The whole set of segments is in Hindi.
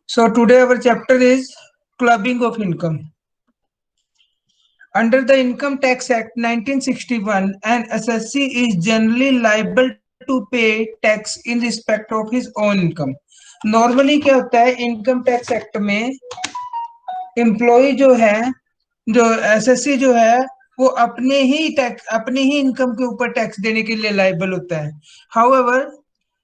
So today our chapter is clubbing of income. Under the Income Tax Act 1961, an assessee is generally liable to pay tax in respect of his own income. Normally क्या होता है इनकम टैक्स एक्ट में एम्प्लॉय जो है जो एसएससी जो है वो अपने ही इनकम के ऊपर टैक्स देने के लिए लाइबल होता है. However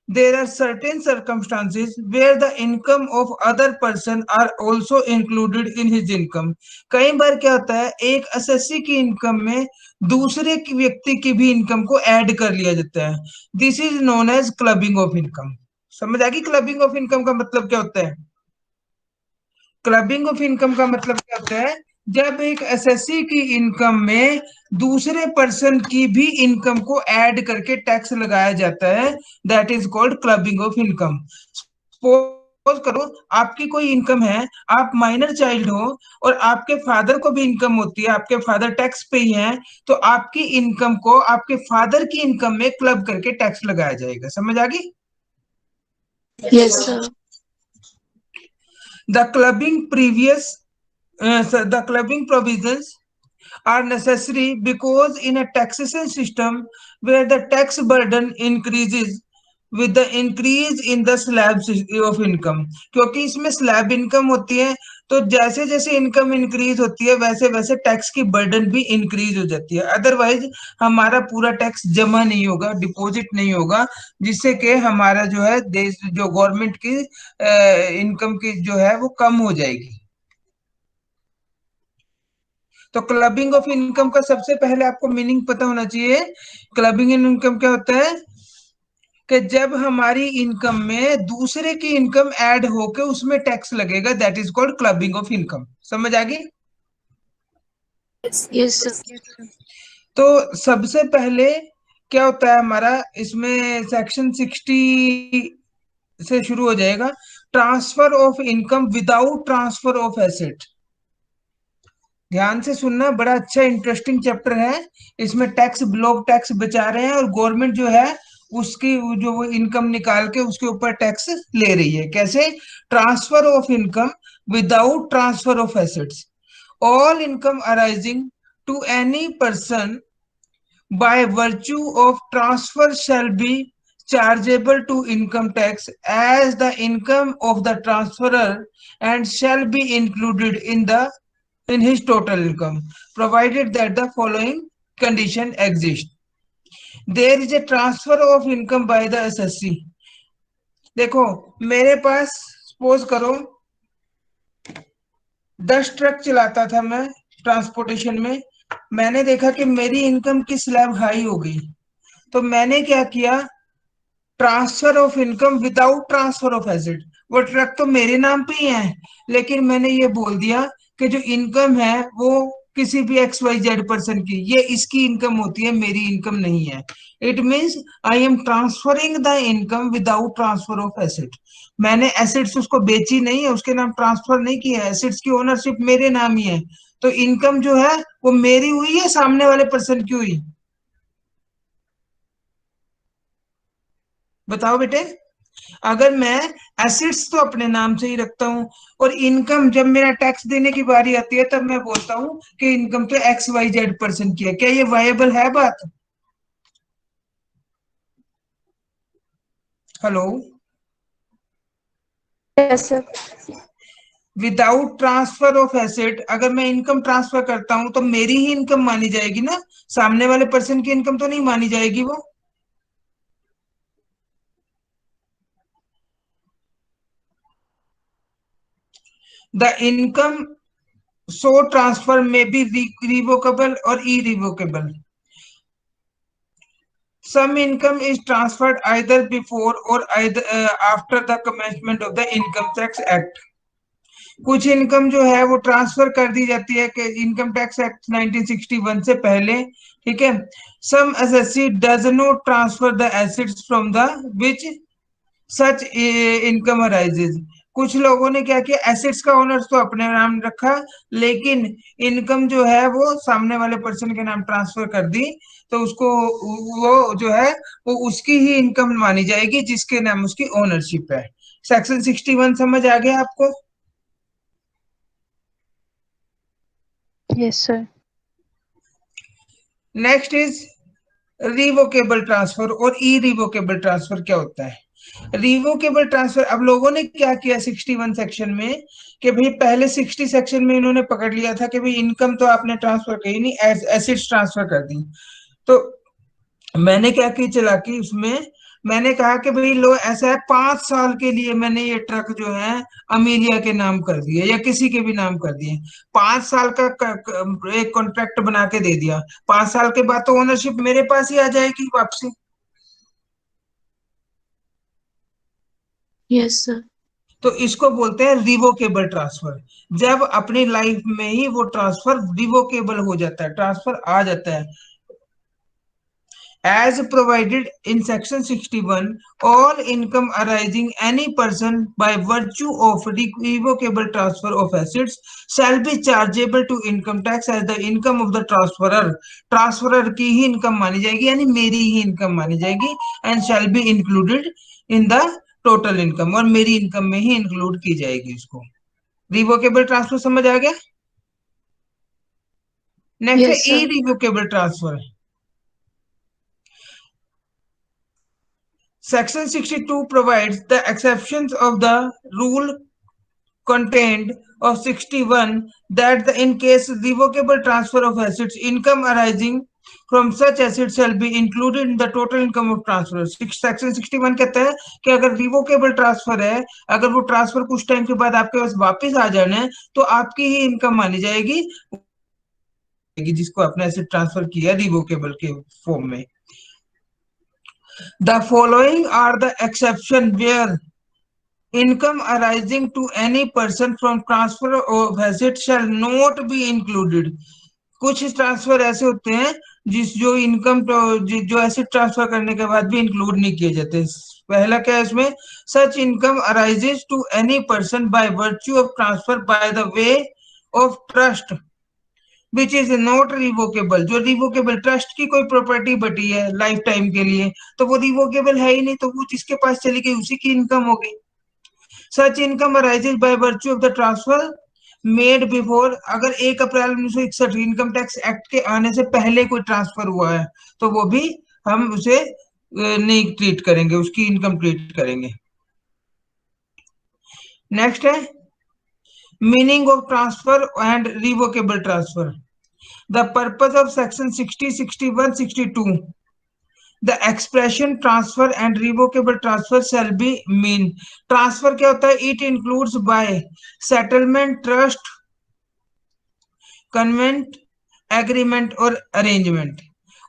there are certain circumstances where the income of other person are also included in his income. कई बार क्या होता है एक एसएससी की इनकम में दूसरे की व्यक्ति की भी इनकम को ऐड कर लिया जाता है. This is known as clubbing of income. समझ आ गई क्लबिंग ऑफ इनकम का मतलब क्या होता है. क्लबिंग ऑफ इनकम का मतलब क्या होता है जब एक एसएससी की इनकम में दूसरे पर्सन की भी इनकम को ऐड करके टैक्स लगाया जाता है. That is called clubbing of income. Suppose करो आपकी कोई इनकम है, आप माइनर चाइल्ड हो और आपके फादर को भी इनकम होती है, आपके फादर टैक्स पे ही हैं, तो आपकी इनकम को आपके फादर की इनकम में क्लब करके टैक्स लगाया जाएगा. समझ आ गई. Yes, sir. The the clubbing provisions are necessary because in a taxation system where the tax burden increases with the increase in the slab of income. क्योंकि इसमें स्लैब इनकम होती है तो जैसे जैसे इनकम इंक्रीज होती है वैसे वैसे टैक्स की बर्डन भी इंक्रीज हो जाती है. अदरवाइज हमारा पूरा टैक्स जमा नहीं होगा, डिपॉजिट नहीं होगा, जिससे कि हमारा जो है देश जो गवर्नमेंट की इनकम की जो है वो कम हो जाएगी. तो क्लबिंग ऑफ इनकम का सबसे पहले आपको मीनिंग पता होना चाहिए. क्लबिंग इन इनकम क्या होता है कि जब हमारी इनकम में दूसरे की इनकम ऐड होके उसमें टैक्स लगेगा. That is called clubbing of income. समझ आ गई. Yes, sir. तो सबसे पहले क्या होता है हमारा इसमें सेक्शन 60 से शुरू हो जाएगा. Transfer of income without transfer of asset. ध्यान से सुनना, बड़ा अच्छा इंटरेस्टिंग चैप्टर है. इसमें टैक्स लोग टैक्स बचा रहे हैं और गवर्नमेंट जो है उसकी जो वो इनकम निकाल के उसके ऊपर टैक्स ले रही है. कैसे. Transfer of income without transfer of assets. All income arising to any person by virtue of transfer shall be chargeable to income tax as the income of the transferor and shall be included in his total income provided that the following condition exist. There is a transfer of income by the assessee. देखो मेरे पास सपोज करो 10 ट्रक चलाता था मैं ट्रांसपोर्टेशन में. मैंने देखा कि मेरी इनकम की स्लैब हाई हो गई तो मैंने क्या किया transfer of income without transfer of asset. वो ट्रक तो मेरे नाम पे ही है लेकिन मैंने ये बोल दिया कि जो इनकम है वो किसी भी एक्स वाई जेड पर्सन की ये इसकी इनकम होती है, मेरी इनकम नहीं है. It means I am transferring the income without transfer of asset. मैंने एसेट्स उसको बेची नहीं है, उसके नाम ट्रांसफर नहीं किया है, एसेट्स की ओनरशिप मेरे नाम ही है. तो इनकम जो है वो मेरी हुई है, सामने वाले पर्सन की हुई. बताओ बेटे. अगर मैं एसेट्स तो अपने नाम से ही रखता हूं और इनकम जब मेरा टैक्स देने की बारी आती है तब मैं बोलता हूं कि इनकम तो एक्स वाई जेड पर्सन की है, क्या ये वायबल है बात. Hello. Yes, sir. Without transfer of asset अगर मैं इनकम ट्रांसफर करता हूं तो मेरी ही इनकम मानी जाएगी ना, सामने वाले पर्सन की इनकम तो नहीं मानी जाएगी वो. The income so transfer may be revocable or irrevocable. Some income is transferred either before or either after the commencement of the Income Tax Act. कुछ इनकम जो है वो ट्रांसफर कर दी जाती है कि इनकम टैक्स एक्ट 1961 से पहले. ठीक है. Some assessee does not transfer the assets from the which such income arises. कुछ लोगों ने क्या किया, एसेट्स का ओनर्स तो अपने नाम रखा, लेकिन इनकम जो है वो सामने वाले पर्सन के नाम ट्रांसफर कर दी, तो उसको वो जो है वो उसकी ही इनकम मानी जाएगी जिसके नाम उसकी ओनरशिप है। सेक्शन 61 समझ आ गया आपको? Yes, sir. Next is revocable transfer और इरिवोकेबल ट्रांसफर क्या होता है। रिवोकेबल ट्रांसफर, अब लोगों ने क्या किया 61 सेक्शन में कि भाई पहले 60 सेक्शन में इन्होंने पकड़ लिया था कि भाई इनकम तो आपने ट्रांसफर की नहीं, एसेट्स ट्रांसफर कर दी। तो मैंने क्या की चालाकी उसमें, मैंने कहा कि भाई लो ऐसा है, 5 साल के लिए मैंने ये ट्रक जो है अमीलिया के नाम कर दिए या किसी के भी नाम कर दिए, 5 साल का एक कॉन्ट्रैक्ट बना के दे दिया, 5 साल के बाद तो ओनरशिप मेरे पास ही आ जाएगी वापसी। Yes, sir. तो इसको बोलते हैं रिवोकेबल ट्रांसफर। जब अपनी लाइफ में ही वो ट्रांसफर रिवोकेबल हो जाता है, ट्रांसफर आ जाता है। As provided in section 61, all income arising any person by virtue of irrevocable transfer of assets shall be chargeable to income tax as the income of the transferor. Transferor की ही इनकम मानी जाएगी, यानी मेरी ही इनकम मानी जाएगी, and shall be included in the total income, और मेरी इनकम में ही इंक्लूड की जाएगी उसको। रिवोकेबल ट्रांसफर समझ आ गया? नेक्स्ट है Yes, sir. Irrevocable transfer. Section 62 provides the exceptions of the rule contained of 61, that in case revocable transfer of assets, income arising from such assets shall be included in the total income of transfer. Section 61 कहता है कि अगर रिवोकेबल ट्रांसफर है, अगर वो ट्रांसफर कुछ टाइम के बाद आपके पास वापस आ जाना है, तो आपकी ही इनकम मानी जाएगी जिसको आपने एसेट ट्रांसफर किया रिवोकेबल के फॉर्म में। The following are the exception where income arising to any person from transfer of assets shall not be included. कुछ ट्रांसफर ऐसे होते हैं जो इनकम जो एसेट ट्रांसफर करने के बाद भी इंक्लूड नहीं किए जाते। पहला क्या है इसमें, such income arises to any person by virtue of transfer by the way of trust which is not revocable. जो रिवोकेबल, ट्रस्ट की कोई प्रॉपर्टी बटी है लाइफ टाइम के लिए, तो वो रिवोकेबल है ही नहीं, तो वो जिसके पास चली गई उसी की इनकम होगी। सच income arises bye virtue of the transfer made before, अगर 1 अप्रैल 1961 इनकम टैक्स एक्ट के आने से पहले कोई ट्रांसफर हुआ है तो वो भी हम उसे नहीं ट्रीट करेंगे, उसकी इनकम ट्रीट करेंगे। नेक्स्ट है meaning of transfer and revocable transfer. The purpose of section 60, 61, 62. The expression transfer and revocable transfer shall be mean. Transfer क्या होता है? It includes by settlement, trust, convent, agreement और arrangement.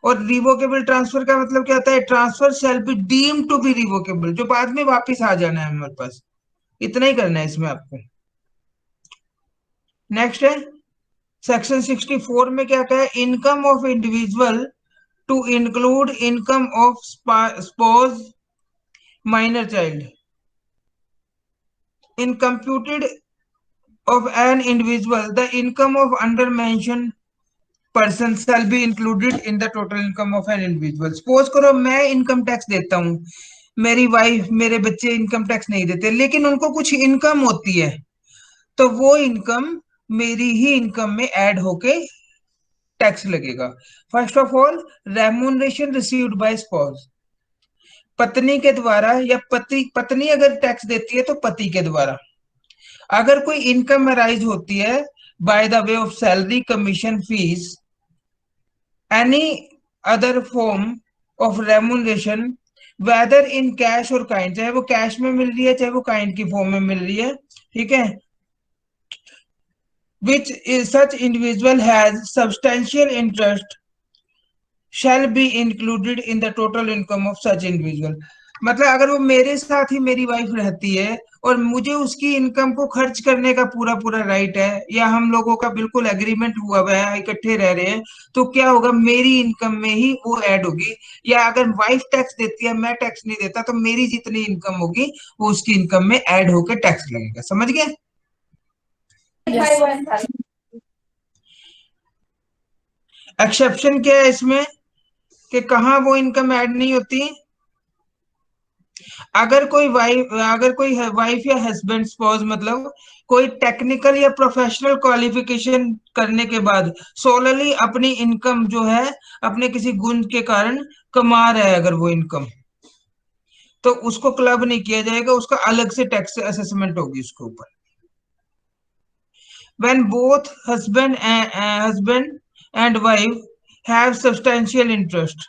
और रिवोकेबल ट्रांसफर का मतलब क्या होता है? Transfer shall be deem to be revocable, जो बाद में वापस आ जाना है हमारे पास। इतना ही करना है इसमें आपको। नेक्स्ट है सेक्शन 64 में क्या कहा है? Income of individual to include income of spouse, minor child in computed of an individual, the income of under mentioned person shall be included in the total income of an individual. Suppose करो मैं इनकम टैक्स देता हूँ, मेरी वाइफ मेरे बच्चे इनकम टैक्स नहीं देते, लेकिन उनको कुछ इनकम होती है, तो वो इनकम मेरी ही इनकम में ऐड होके टैक्स लगेगा। First of all, remuneration received by spouse, पत्नी के द्वारा या पत्नी अगर टैक्स देती है तो पति के द्वारा। अगर कोई इनकम अराइज होती है by the way of salary, commission, fees, any other form of remuneration, whether in cash और काइंड, चाहे वो कैश में मिल रही है चाहे वो काइंड की फॉर्म में मिल रही है, ठीक है, which is such individual has substantial interest shall be included in the total income of such individual। मतलब अगर वो मेरे साथ ही मेरी वाइफ रहती है और मुझे उसकी इनकम को खर्च करने का पूरा पूरा राइट है, या हम लोगों का बिल्कुल एग्रीमेंट हुआ हुआ है, इकट्ठे रह रहे हैं, तो क्या होगा, मेरी इनकम में ही वो ऐड होगी। या अगर वाइफ टैक्स देती है, मैं टैक्स नहीं देता, तो मेरी जितनी इनकम होगी वो उसकी इनकम में ऐड होकर टैक्स लगेगा। समझ गए? Yes. एक्सेप्शन क्या है इसमें, कि कहाँ वो इनकम ऐड नहीं होती? अगर कोई वाइफ या हस्बैंड स्पाउस, मतलब कोई टेक्निकल या प्रोफेशनल क्वालिफिकेशन करने के बाद सोलली अपनी इनकम जो है अपने किसी गुण के कारण कमा रहा है, अगर वो इनकम, तो उसको क्लब नहीं किया जाएगा, उसका अलग से टैक्स असेसमेंट होगी उसके ऊपर। when both husband and wife have substantial interest,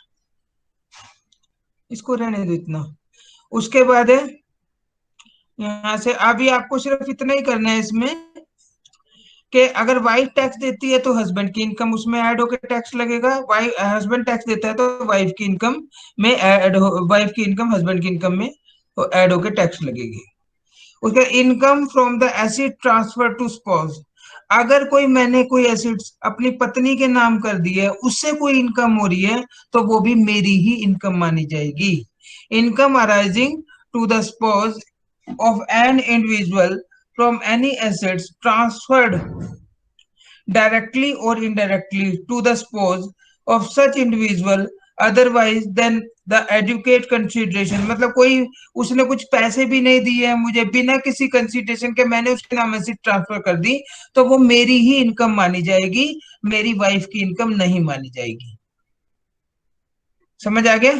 इसको रहने दो इतना। उसके बाद है, यहाँ से अभी आपको सिर्फ इतना ही करना है इसमें, कि अगर वाइफ टैक्स देती है तो हस्बैंड की इनकम उसमें ऐड होकर टैक्स लगेगा, वाइफ हस्बैंड टैक्स देता है तो वाइफ की इनकम में ऐड हो, वाइफ की इनकम हस्बैंड की इनकम में तो ऐड होकर टैक्स लगेगी। उसका income from the assets transfer to spouse, अगर कोई मैंने कोई एसिड्स अपनी पत्नी के नाम कर दी है, उससे कोई इनकम हो रही है, तो वो भी मेरी ही इनकम मानी जाएगी। Income arising to the spouse of an individual from any assets transferred directly or indirectly to the spouse of such individual otherwise than the educate consideration, मतलब कोई उसने कुछ पैसे भी नहीं दिए हैं मुझे, बिना किसी कंसिडरेशन के मैंने उसके नाम से ट्रांसफर कर दी, तो वो मेरी ही इनकम मानी जाएगी, मेरी वाइफ की इनकम नहीं मानी जाएगी। समझ आ गया?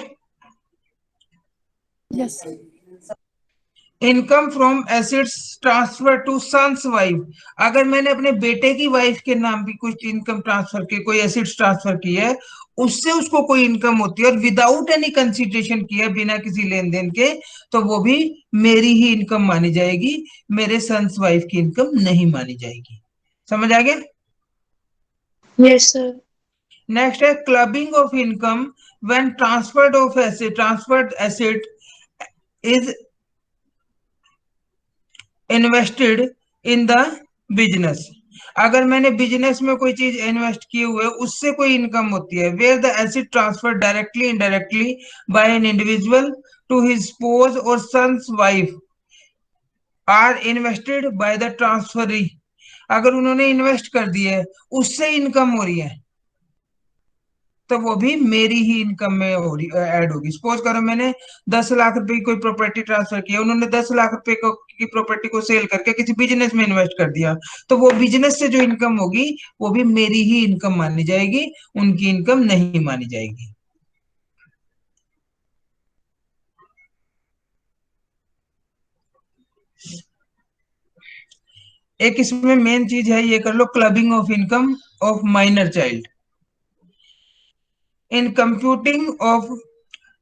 Yes. Income from assets transfer to son's wife, अगर मैंने अपने बेटे की वाइफ के नाम की कुछ इनकम ट्रांसफर की, कोई एसेट्स ट्रांसफर की है, उससे उसको कोई इनकम होती है और विदाउट एनी कंसिडरेशन किया, बिना किसी लेन देन के, तो वो भी मेरी ही इनकम मानी जाएगी, मेरे सन्स वाइफ की इनकम नहीं मानी जाएगी। समझ आ गया? Yes, sir. नेक्स्ट है clubbing of income when transferred asset is invested in the business, अगर मैंने बिजनेस में कोई चीज इन्वेस्ट किए हुए उससे कोई इनकम होती है, where the asset transfer directly indirectly by an individual to his spouse or sons wife are invested by the transferee, अगर उन्होंने इन्वेस्ट कर दिया है उससे इनकम हो रही है, तो वो भी मेरी ही इनकम में हो रही ऐड होगी। सपोज करो मैंने 10 लाख रुपए की कोई प्रॉपर्टी ट्रांसफर किया, उन्होंने 10 लाख रुपए की प्रॉपर्टी को सेल करके किसी बिजनेस में इन्वेस्ट कर दिया, तो वो बिजनेस से जो इनकम होगी वो भी मेरी ही इनकम मानी जाएगी, उनकी इनकम नहीं मानी जाएगी। एक इसमें मेन चीज है, ये कर लो, clubbing of income of minor child in computing of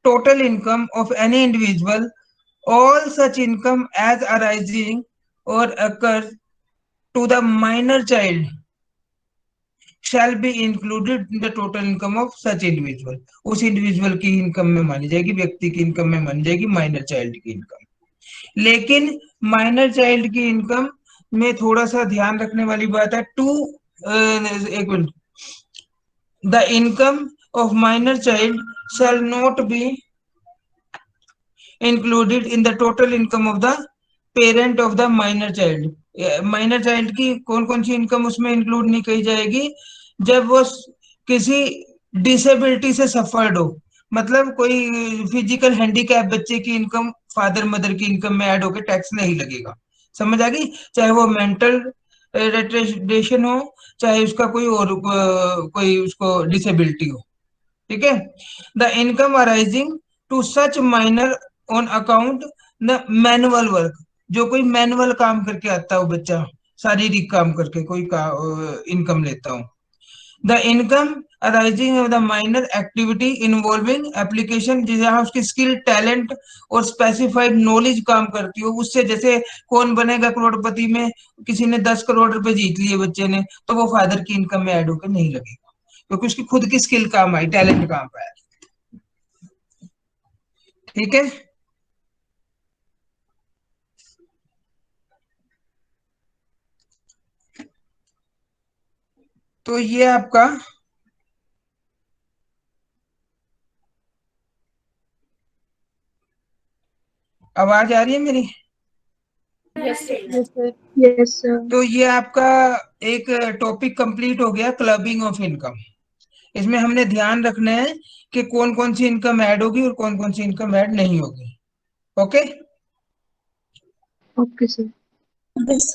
total income of any individual, all such income as arising or occurs to the minor child shall be included in the total income of such individual, उस इंडिविजुअल की इनकम में मानी जाएगी, व्यक्ति की इनकम में मानी जाएगी माइनर चाइल्ड की इनकम। लेकिन माइनर चाइल्ड की इनकम में थोड़ा सा ध्यान रखने वाली बात है, एक minute, the income of minor child shall not be included in the total income of the parent of the minor child, minor child की कौन कौन सी इनकम उसमें इंक्लूड नहीं की जाएगी, जब वो किसी डिसेबिलिटी से सफर्ड हो, मतलब कोई फिजिकल हैंडीकैप बच्चे की इनकम फादर मदर की इनकम में ऐड होकर टैक्स नहीं लगेगा। समझ आ गई? चाहे वो मेंटल रिटार्डेशन हो, चाहे उसका कोई और कोई उसको डिसेबिलिटी हो। ठीक है? The income arising to such minor on account the manual work, जो कोई मैनुअल काम करके आता हो बच्चा, शारीरिक काम करके कोई इनकम लेता हो। The income arising of the minor activity involving application, जहाँ उसकी स्किल टैलेंट और स्पेसिफाइड नॉलेज काम करती हो, उससे जैसे कौन बनेगा करोड़पति में, किसी ने 10 करोड़ रुपए जीत लिए बच्चे ने, तो वो फादर की इनकम में ऐड होकर नहीं लगेगा, क्योंकि उसकी खुद की स्किल काम आई, टैलेंट काम पाया। ठीक है? तो ये आपका आवाज आ रही है मेरी? Yes, sir. Yes, sir. Yes, sir. तो ये आपका एक टॉपिक कंप्लीट हो गया, क्लबिंग ऑफ इनकम। इसमें हमने ध्यान रखना है कि कौन कौन सी इनकम ऐड होगी और कौन कौन सी इनकम ऐड नहीं होगी। ओके। Okay, sir. Yes.